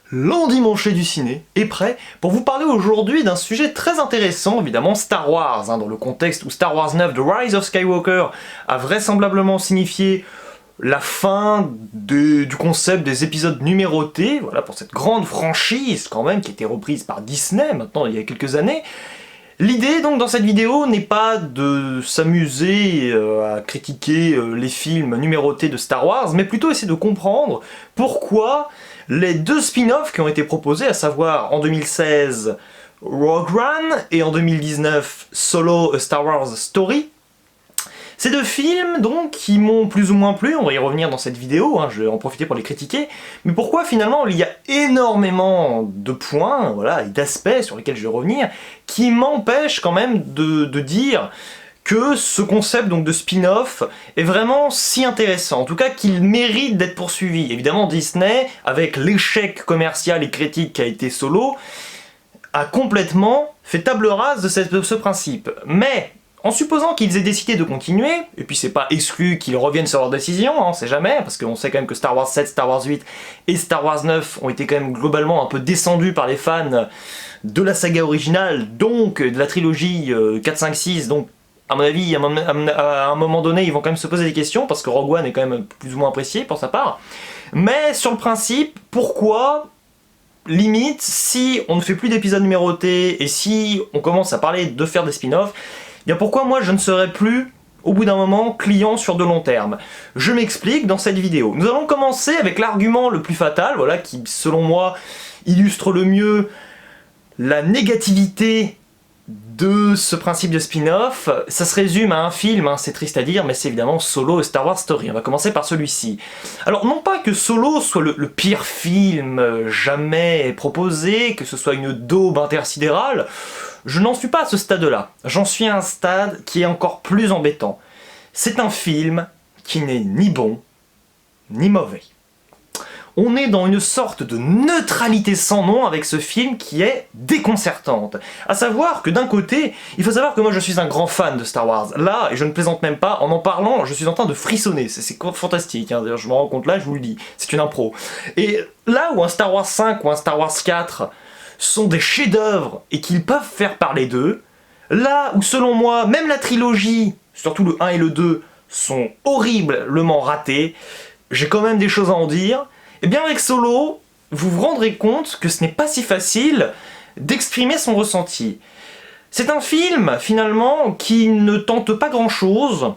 L'endimanché du ciné est prêt pour vous parler aujourd'hui d'un sujet très intéressant, évidemment Star Wars, dans le contexte où Star Wars 9 The Rise of Skywalker a vraisemblablement signifié la fin du concept des épisodes numérotés, voilà, pour cette grande franchise quand même qui a été reprise par Disney maintenant il y a quelques années. L'idée donc dans cette vidéo n'est pas de s'amuser à critiquer les films numérotés de Star Wars, mais plutôt essayer de comprendre pourquoi les deux spin-offs qui ont été proposés, à savoir en 2016 Rogue One et en 2019 Solo A Star Wars Story, ces deux films donc qui m'ont plus ou moins plu, on va y revenir dans cette vidéo, je vais en profiter pour les critiquer, mais pourquoi finalement il y a énormément de points, voilà, et d'aspects sur lesquels je vais revenir, qui m'empêchent quand même de dire que ce concept donc de spin-off est vraiment si intéressant, en tout cas qu'il mérite d'être poursuivi. Évidemment Disney, avec l'échec commercial et critique qu'a été Solo, a complètement fait table rase de ce principe. Mais en supposant qu'ils aient décidé de continuer, et puis c'est pas exclu qu'ils reviennent sur leur décision, on sait jamais, parce qu'on sait quand même que Star Wars 7, Star Wars 8 et Star Wars 9 ont été quand même globalement un peu descendus par les fans de la saga originale, donc de la trilogie 4, 5, 6, donc à mon avis, à un moment donné, ils vont quand même se poser des questions, parce que Rogue One est quand même plus ou moins apprécié pour sa part. Mais sur le principe, pourquoi, limite, si on ne fait plus d'épisodes numérotés, et si on commence à parler de faire des spin-offs, bien pourquoi moi je ne serais plus, au bout d'un moment, client sur de long terme? Je m'explique dans cette vidéo. Nous allons commencer avec l'argument le plus fatal, voilà, qui selon moi illustre le mieux la négativité de ce principe de spin-off. Ça se résume à un film, c'est triste à dire, mais c'est évidemment Solo et Star Wars Story. On va commencer par celui-ci. Alors non pas que Solo soit le pire film jamais proposé, que ce soit une daube intersidérale, je n'en suis pas à ce stade-là. J'en suis à un stade qui est encore plus embêtant. C'est un film qui n'est ni bon, ni mauvais. On est dans une sorte de neutralité sans nom avec ce film qui est déconcertante. À savoir que d'un côté, il faut savoir que moi je suis un grand fan de Star Wars. Là, et je ne plaisante même pas, en parlant, je suis en train de frissonner. C'est fantastique, d'ailleurs je me rends compte là, je vous le dis, c'est une impro. Et là où un Star Wars 5 ou un Star Wars 4 sont des chefs-d'œuvre et qu'ils peuvent faire parler d'eux, là où selon moi, même la trilogie, surtout le 1 et le 2, sont horriblement ratés, j'ai quand même des choses à en dire. Et bien avec Solo, vous vous rendrez compte que ce n'est pas si facile d'exprimer son ressenti. C'est un film, finalement, qui ne tente pas grand-chose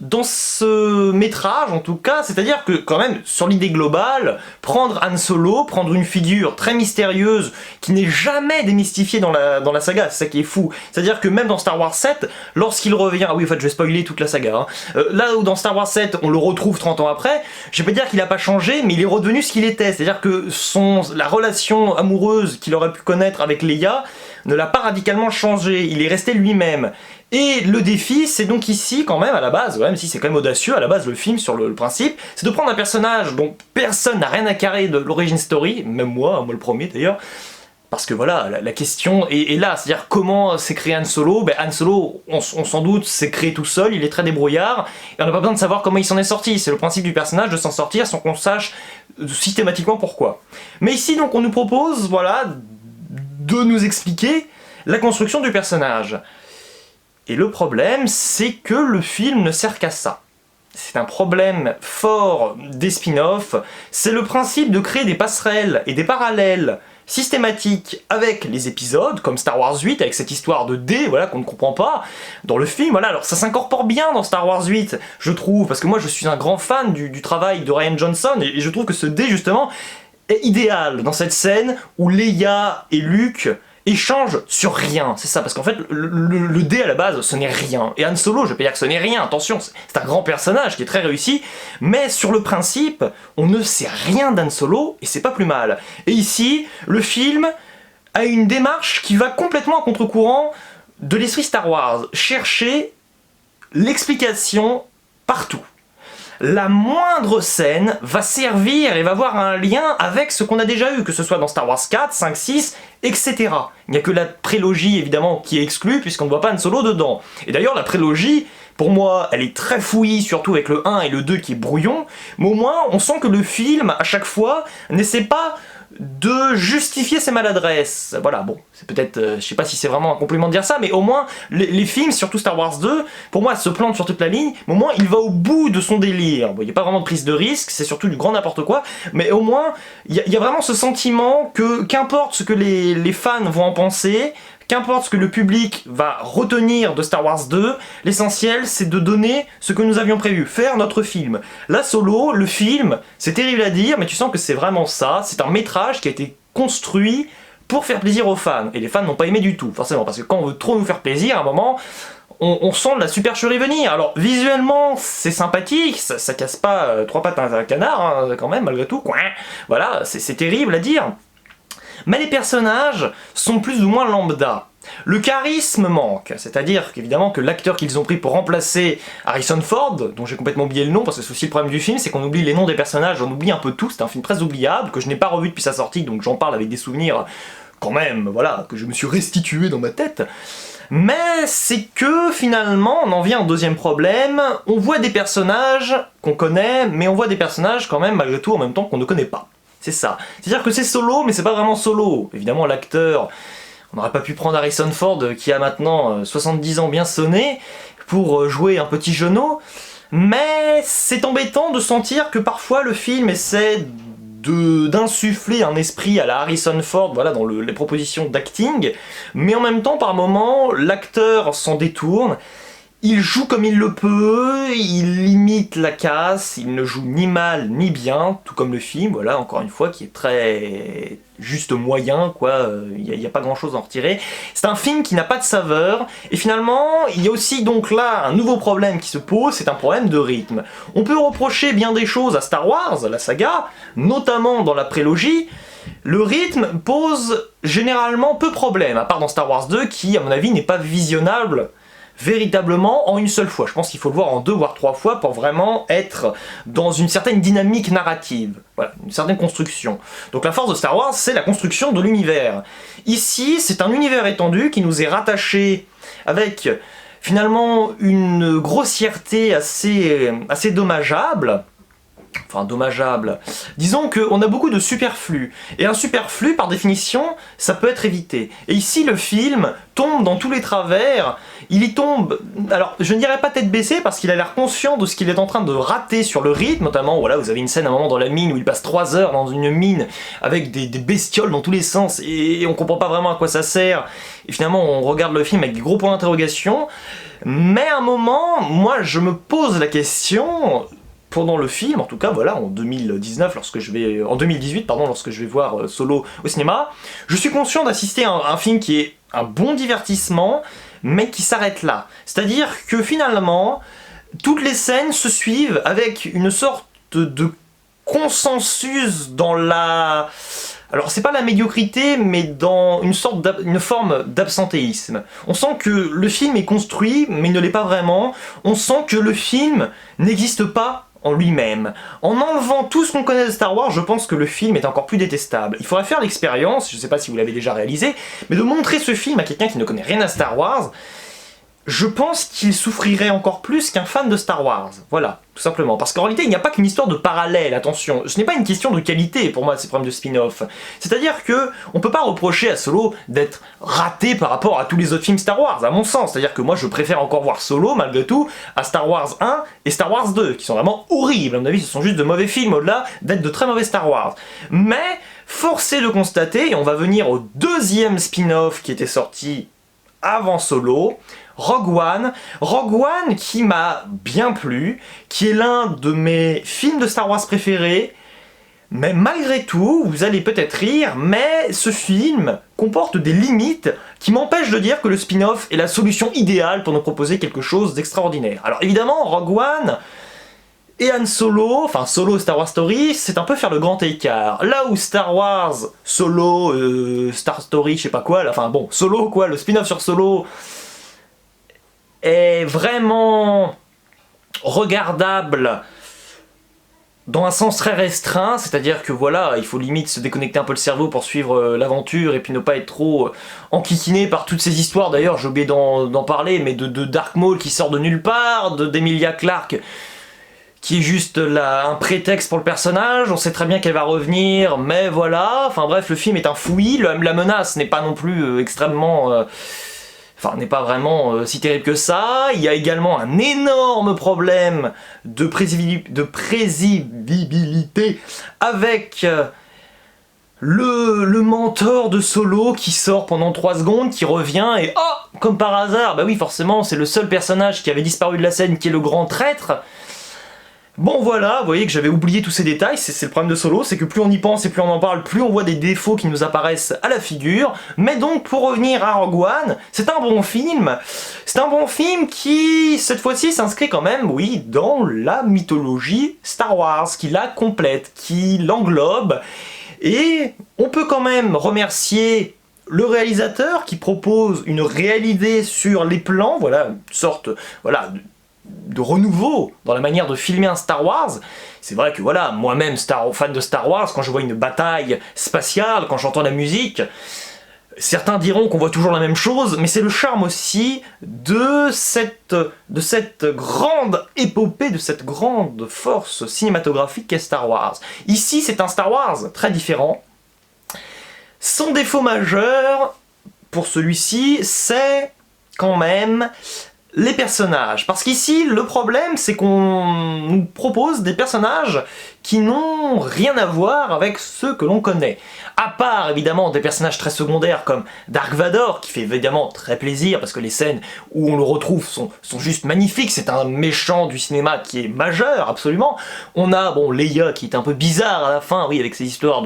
dans ce métrage, en tout cas, c'est-à-dire que, quand même, sur l'idée globale, prendre Han Solo, prendre une figure très mystérieuse, qui n'est jamais démystifiée dans la saga, c'est ça qui est fou. C'est-à-dire que même dans Star Wars 7, lorsqu'il revient... Ah oui, en fait, je vais spoiler toute la saga. Là où dans Star Wars 7, on le retrouve 30 ans après, je vais pas dire qu'il a pas changé, mais il est redevenu ce qu'il était. C'est-à-dire que la relation amoureuse qu'il aurait pu connaître avec Leia ne l'a pas radicalement changé, il est resté lui-même. Et le défi, c'est donc ici, quand même, à la base, même si c'est quand même audacieux, à la base, le film, sur le principe, c'est de prendre un personnage dont personne n'a rien à carrer de l'origin story, même moi le premier d'ailleurs, parce que voilà, la question est là, c'est-à-dire comment s'est créé Han Solo. Han Solo, on s'en doute, s'est créé tout seul, il est très débrouillard, et on n'a pas besoin de savoir comment il s'en est sorti, c'est le principe du personnage de s'en sortir sans qu'on sache systématiquement pourquoi. Mais ici, donc, on nous propose, voilà, de nous expliquer la construction du personnage. Et le problème, c'est que le film ne sert qu'à ça. C'est un problème fort des spin-offs, c'est le principe de créer des passerelles et des parallèles systématiques avec les épisodes, comme Star Wars 8, avec cette histoire de dés, voilà, qu'on ne comprend pas dans le film, voilà. Alors ça s'incorpore bien dans Star Wars 8, je trouve, parce que moi je suis un grand fan du travail de Rian Johnson, et je trouve que ce dé, justement, est idéal dans cette scène où Leia et Luke échange sur rien, c'est ça, parce qu'en fait, le dé à la base, ce n'est rien. Et Han Solo, je vais pas dire que ce n'est rien, attention, c'est un grand personnage qui est très réussi, mais sur le principe, on ne sait rien d'Han Solo, et c'est pas plus mal. Et ici, le film a une démarche qui va complètement à contre-courant de l'esprit Star Wars, chercher l'explication partout. La moindre scène va servir et va avoir un lien avec ce qu'on a déjà eu, que ce soit dans Star Wars 4, 5, 6, etc. Il n'y a que la prélogie, évidemment, qui est exclue, puisqu'on ne voit pas Han Solo dedans. Et d'ailleurs, la prélogie, pour moi, elle est très fouillie, surtout avec le 1 et le 2 qui est brouillon, mais au moins, on sent que le film, à chaque fois, n'essaie pas de justifier ses maladresses. Voilà, bon, c'est peut-être, je sais pas si c'est vraiment un compliment de dire ça, mais au moins, les films, surtout Star Wars 2, pour moi, se plantent sur toute la ligne, mais au moins, il va au bout de son délire. Bon, il n'y a pas vraiment de prise de risque, c'est surtout du grand n'importe quoi, mais au moins, il y a vraiment ce sentiment que, qu'importe ce que les fans vont en penser, qu'importe ce que le public va retenir de Star Wars 2, l'essentiel c'est de donner ce que nous avions prévu, faire notre film. Là, Solo, le film, c'est terrible à dire, mais tu sens que c'est vraiment ça, c'est un métrage qui a été construit pour faire plaisir aux fans. Et les fans n'ont pas aimé du tout, forcément, parce que quand on veut trop nous faire plaisir, à un moment, on sent de la supercherie venir. Alors, visuellement, c'est sympathique, ça casse pas trois pattes à un canard, hein, quand même, malgré tout. Voilà, c'est terrible à dire. Mais les personnages sont plus ou moins lambda. Le charisme manque, c'est-à-dire qu'évidemment que l'acteur qu'ils ont pris pour remplacer Harrison Ford, dont j'ai complètement oublié le nom, parce que c'est aussi le problème du film, c'est qu'on oublie les noms des personnages, on oublie un peu tout, c'est un film très oubliable, que je n'ai pas revu depuis sa sortie, donc j'en parle avec des souvenirs quand même, voilà, que je me suis restitué dans ma tête. Mais c'est que finalement, on en vient au deuxième problème, on voit des personnages qu'on connaît, mais on voit des personnages quand même malgré tout en même temps qu'on ne connaît pas. C'est ça. C'est-à-dire que c'est Solo, mais c'est pas vraiment Solo. Évidemment, l'acteur, on n'aurait pas pu prendre Harrison Ford, qui a maintenant 70 ans bien sonné, pour jouer un petit genou, mais c'est embêtant de sentir que parfois le film essaie d'insuffler un esprit à la Harrison Ford, voilà, dans les propositions d'acting, mais en même temps, par moments, l'acteur s'en détourne. Il joue comme il le peut, il imite la casse, il ne joue ni mal ni bien, tout comme le film, voilà, encore une fois, qui est très juste moyen, quoi, il n'y a pas grand chose à en retirer. C'est un film qui n'a pas de saveur, et finalement, il y a aussi donc là un nouveau problème qui se pose, c'est un problème de rythme. On peut reprocher bien des choses à Star Wars, la saga, notamment dans la prélogie. Le rythme pose généralement peu de problèmes, à part dans Star Wars 2, qui, à mon avis, n'est pas visionnable véritablement en une seule fois. Je pense qu'il faut le voir en 2 voire 3 fois pour vraiment être dans une certaine dynamique narrative, voilà, une certaine construction. Donc la force de Star Wars, c'est la construction de l'univers. Ici, c'est un univers étendu qui nous est rattaché avec finalement une grossièreté assez dommageable. Enfin, dommageable. Disons qu'on a beaucoup de superflu. Et un superflu, par définition, ça peut être évité. Et ici, le film tombe dans tous les travers. Il y tombe, alors je ne dirais pas tête baissée, parce qu'il a l'air conscient de ce qu'il est en train de rater sur le rythme, notamment, voilà, vous avez une scène à un moment dans la mine où il passe 3 heures dans une mine avec des bestioles dans tous les sens, et on comprend pas vraiment à quoi ça sert. Et finalement, on regarde le film avec des gros points d'interrogation. Mais à un moment, moi, je me pose la question... Pendant le film, en tout cas, voilà, en 2019, en 2018, pardon, lorsque je vais voir Solo au cinéma, je suis conscient d'assister à un film qui est un bon divertissement, mais qui s'arrête là. C'est-à-dire que finalement, toutes les scènes se suivent avec une sorte de consensus dans la... Alors c'est pas la médiocrité, mais dans une forme d'absentéisme. On sent que le film est construit, mais il ne l'est pas vraiment. On sent que le film n'existe pas en lui-même. En enlevant tout ce qu'on connaît de Star Wars, je pense que le film est encore plus détestable. Il faudrait faire l'expérience, je sais pas si vous l'avez déjà réalisé, mais de montrer ce film à quelqu'un qui ne connaît rien à Star Wars, je pense qu'il souffrirait encore plus qu'un fan de Star Wars. Voilà, tout simplement. Parce qu'en réalité, il n'y a pas qu'une histoire de parallèle, attention. Ce n'est pas une question de qualité, pour moi, ces problèmes de spin-off. C'est-à-dire que on peut pas reprocher à Solo d'être raté par rapport à tous les autres films Star Wars, à mon sens. C'est-à-dire que moi, je préfère encore voir Solo, malgré tout, à Star Wars 1 et Star Wars 2, qui sont vraiment horribles. À mon avis, ce sont juste de mauvais films, au-delà d'être de très mauvais Star Wars. Mais, force est de constater, et on va venir au deuxième spin-off qui était sorti avant Solo, Rogue One qui m'a bien plu, qui est l'un de mes films de Star Wars préférés, mais malgré tout, vous allez peut-être rire, mais ce film comporte des limites qui m'empêchent de dire que le spin-off est la solution idéale pour nous proposer quelque chose d'extraordinaire. Alors évidemment, Rogue One et Han Solo, enfin Solo Star Wars Story, c'est un peu faire le grand écart. Là où Star Wars, Solo, Star Story, je sais pas quoi, enfin bon, Solo quoi, le spin-off sur Solo est vraiment regardable dans un sens très restreint, c'est-à-dire que voilà, il faut limite se déconnecter un peu le cerveau pour suivre l'aventure et puis ne pas être trop enquiquiné par toutes ces histoires. D'ailleurs, j'ai oublié d'en parler, mais de Dark Maul qui sort de nulle part, d'Emilia Clarke qui est juste là, un prétexte pour le personnage, on sait très bien qu'elle va revenir, mais voilà, enfin bref, le film est un fouillis, la menace n'est pas non plus extrêmement... Enfin, n'est pas vraiment si terrible que ça. Il y a également un énorme problème de prévisibilité avec le mentor de Solo qui sort pendant 3 secondes, qui revient et oh, comme par hasard, bah oui forcément c'est le seul personnage qui avait disparu de la scène qui est le grand traître. Bon voilà, vous voyez que j'avais oublié tous ces détails, c'est le problème de Solo, c'est que plus on y pense et plus on en parle, plus on voit des défauts qui nous apparaissent à la figure. Mais donc pour revenir à Rogue One, c'est un bon film. C'est un bon film qui, cette fois-ci, s'inscrit quand même, oui, dans la mythologie Star Wars, qui la complète, qui l'englobe. Et on peut quand même remercier le réalisateur qui propose une réelle idée sur les plans, voilà, une sorte, voilà, de renouveau dans la manière de filmer un Star Wars. C'est vrai que voilà, moi-même fan de Star Wars, quand je vois une bataille spatiale, quand j'entends la musique, certains diront qu'on voit toujours la même chose, mais c'est le charme aussi de cette grande épopée, de cette grande force cinématographique qu'est Star Wars. Ici, c'est un Star Wars très différent. Son défaut majeur, pour celui-ci, c'est quand même les personnages. Parce qu'ici, le problème, c'est qu'on nous propose des personnages qui n'ont rien à voir avec ceux que l'on connaît. À part, évidemment, des personnages très secondaires comme Dark Vador, qui fait évidemment très plaisir, parce que les scènes où on le retrouve sont juste magnifiques, c'est un méchant du cinéma qui est majeur, absolument. On a, bon, Leia, qui est un peu bizarre à la fin, oui, avec ses histoires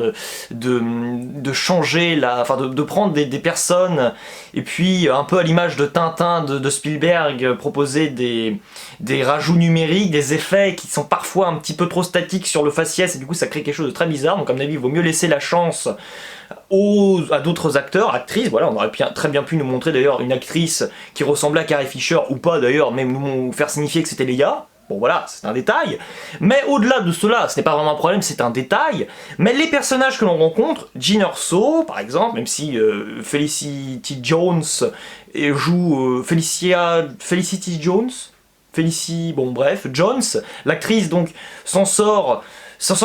de changer, enfin, de prendre des personnes, et puis, un peu à l'image de Tintin de Spielberg, proposer des rajouts numériques, des effets qui sont parfois un petit peu trop statiques sur le faciès, et du coup ça crée quelque chose de très bizarre. Donc à mon avis il vaut mieux laisser la chance à d'autres acteurs, actrices. Voilà, on aurait très bien pu nous montrer d'ailleurs une actrice qui ressemblait à Carrie Fisher, ou pas d'ailleurs, même nous faire signifier que c'était Leia. Bon voilà, c'est un détail. Mais au-delà de cela, ce n'est pas vraiment un problème, c'est un détail. Mais les personnages que l'on rencontre, Jyn Erso par exemple, même si Felicity Jones joue Felicity Jones, bon bref, Jones, l'actrice donc s'en sort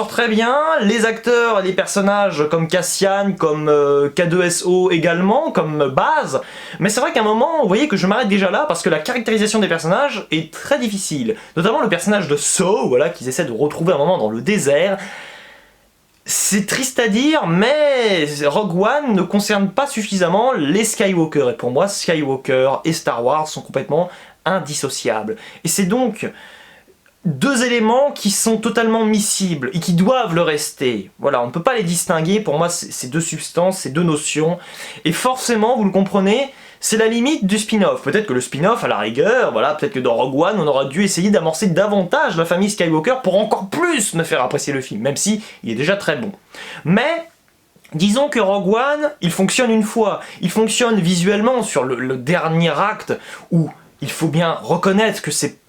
très bien, les acteurs, les personnages comme Cassian, comme K2SO également, comme Baz, mais c'est vrai qu'à un moment, vous voyez que je m'arrête déjà là parce que la caractérisation des personnages est très difficile, notamment le personnage de So, voilà, qu'ils essaient de retrouver un moment dans le désert. C'est triste à dire, mais Rogue One ne concerne pas suffisamment les Skywalker, et pour moi, Skywalker et Star Wars sont complètement indissociables. Et c'est donc 2 éléments qui sont totalement miscibles et qui doivent le rester. Voilà, on ne peut pas les distinguer, pour moi c'est 2 substances, c'est 2 notions, et forcément, vous le comprenez, c'est la limite du spin-off. Peut-être que le spin-off, à la rigueur, voilà, peut-être que dans Rogue One, on aura dû essayer d'amorcer davantage la famille Skywalker pour encore plus me faire apprécier le film, même si il est déjà très bon. Mais disons que Rogue One, il fonctionne une fois. Il fonctionne visuellement sur le dernier acte, où il faut bien reconnaître que c'est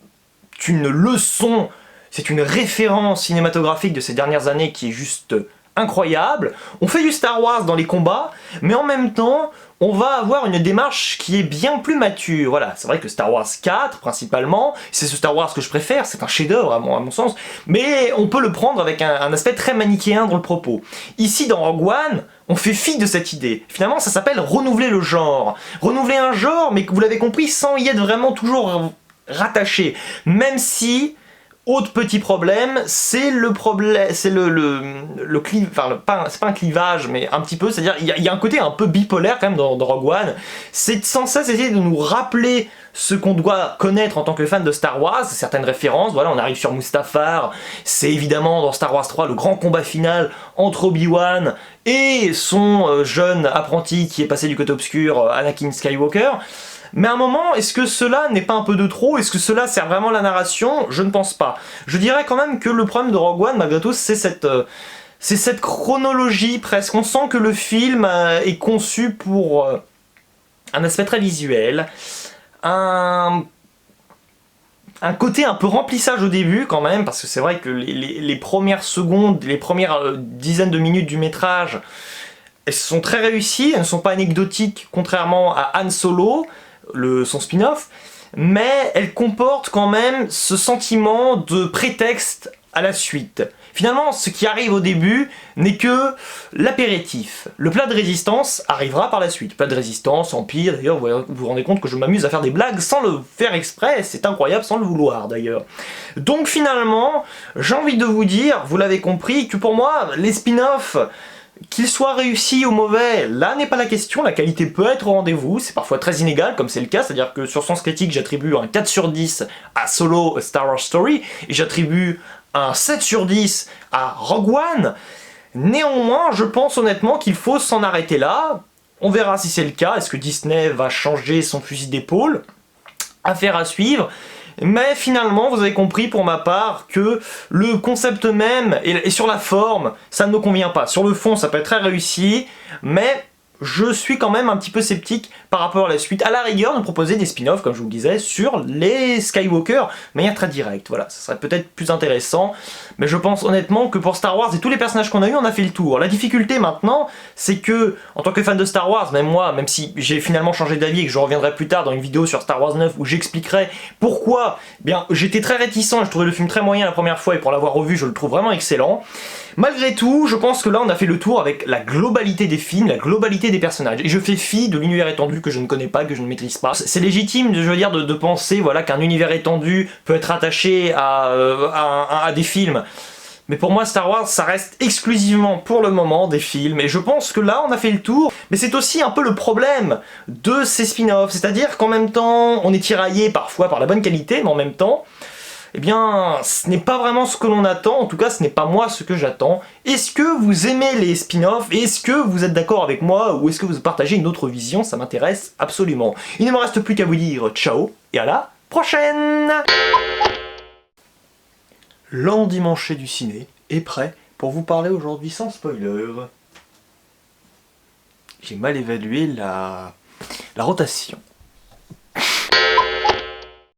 une leçon, c'est une référence cinématographique de ces dernières années qui est juste incroyable. On fait du Star Wars dans les combats, mais en même temps, on va avoir une démarche qui est bien plus mature. Voilà, c'est vrai que Star Wars 4, principalement, c'est ce Star Wars que je préfère, c'est un chef-d'œuvre à mon sens, mais on peut le prendre avec un aspect très manichéen dans le propos. Ici, dans Rogue One, on fait fi de cette idée. Finalement, ça s'appelle renouveler le genre. Renouveler un genre, mais que vous l'avez compris, sans y être vraiment toujours rattaché. Même si, autre petit problème, c'est le problème, c'est le clivage, enfin, c'est pas un clivage, mais un petit peu, c'est-à-dire, il y a un côté un peu bipolaire quand même dans Rogue One. C'est sans cesse essayer de nous rappeler ce qu'on doit connaître en tant que fan de Star Wars, certaines références, voilà, on arrive sur Mustafar, c'est évidemment dans Star Wars 3 le grand combat final entre Obi-Wan et son jeune apprenti qui est passé du côté obscur, Anakin Skywalker. Mais à un moment, est-ce que cela n'est pas un peu de trop? Est-ce que cela sert vraiment la narration? Je ne pense pas. Je dirais quand même que le problème de Rogue One, malgré tout, c'est cette chronologie presque. On sent que le film est conçu pour un aspect très visuel, un côté un peu remplissage au début quand même, parce que c'est vrai que les premières secondes, les premières dizaines de minutes du métrage, elles sont très réussies, elles ne sont pas anecdotiques, contrairement à Han Solo, son spin-off, mais elle comporte quand même ce sentiment de prétexte à la suite. Finalement, ce qui arrive au début n'est que l'apéritif. Le plat de résistance arrivera par la suite. Plat de résistance, empire, d'ailleurs, vous vous rendez compte que je m'amuse à faire des blagues sans le faire exprès, c'est incroyable, sans le vouloir d'ailleurs. Donc finalement, j'ai envie de vous dire, vous l'avez compris, que pour moi, les spin-offs, qu'ils soient réussis ou mauvais, là n'est pas la question, la qualité peut être au rendez-vous, c'est parfois très inégal comme c'est le cas, c'est-à-dire que sur Sens Critique j'attribue un 4 sur 10 à Solo A Star Wars Story, et j'attribue un 7 sur 10 à Rogue One. Néanmoins, je pense honnêtement qu'il faut s'en arrêter là, on verra si c'est le cas, est-ce que Disney va changer son fusil d'épaule, affaire à suivre. Mais finalement, vous avez compris pour ma part que le concept même et sur la forme, ça ne me convient pas. Sur le fond, ça peut être très réussi, mais je suis quand même un petit peu sceptique par rapport à la suite. À la rigueur, de proposer des spin-offs, comme je vous le disais, sur les Skywalker, de manière très directe. Voilà, ça serait peut-être plus intéressant. Mais je pense honnêtement que pour Star Wars et tous les personnages qu'on a eu, on a fait le tour. La difficulté maintenant, c'est que, en tant que fan de Star Wars, même moi, même si j'ai finalement changé d'avis et que je reviendrai plus tard dans une vidéo sur Star Wars 9 où j'expliquerai pourquoi, eh bien, j'étais très réticent et je trouvais le film très moyen la première fois et pour l'avoir revu, je le trouve vraiment excellent. Malgré tout, je pense que là on a fait le tour avec la globalité des films, la globalité des personnages. Et je fais fi de l'univers étendu que je ne connais pas, que je ne maîtrise pas. C'est légitime, je veux dire, de penser voilà, qu'un univers étendu peut être attaché à des films. Mais pour moi, Star Wars, ça reste exclusivement pour le moment des films. Et je pense que là, on a fait le tour. Mais c'est aussi un peu le problème de ces spin-offs. C'est-à-dire qu'en même temps, on est tiraillé parfois par la bonne qualité, mais en même temps, eh bien, ce n'est pas vraiment ce que l'on attend, en tout cas ce n'est pas moi ce que j'attends. Est-ce que vous aimez les spin-offs? Est-ce que vous êtes d'accord avec moi? Ou est-ce que vous partagez une autre vision? Ça m'intéresse absolument. Il ne me reste plus qu'à vous dire ciao et à la prochaine! L'endimanché du ciné est prêt pour vous parler aujourd'hui sans spoiler. J'ai mal évalué la rotation.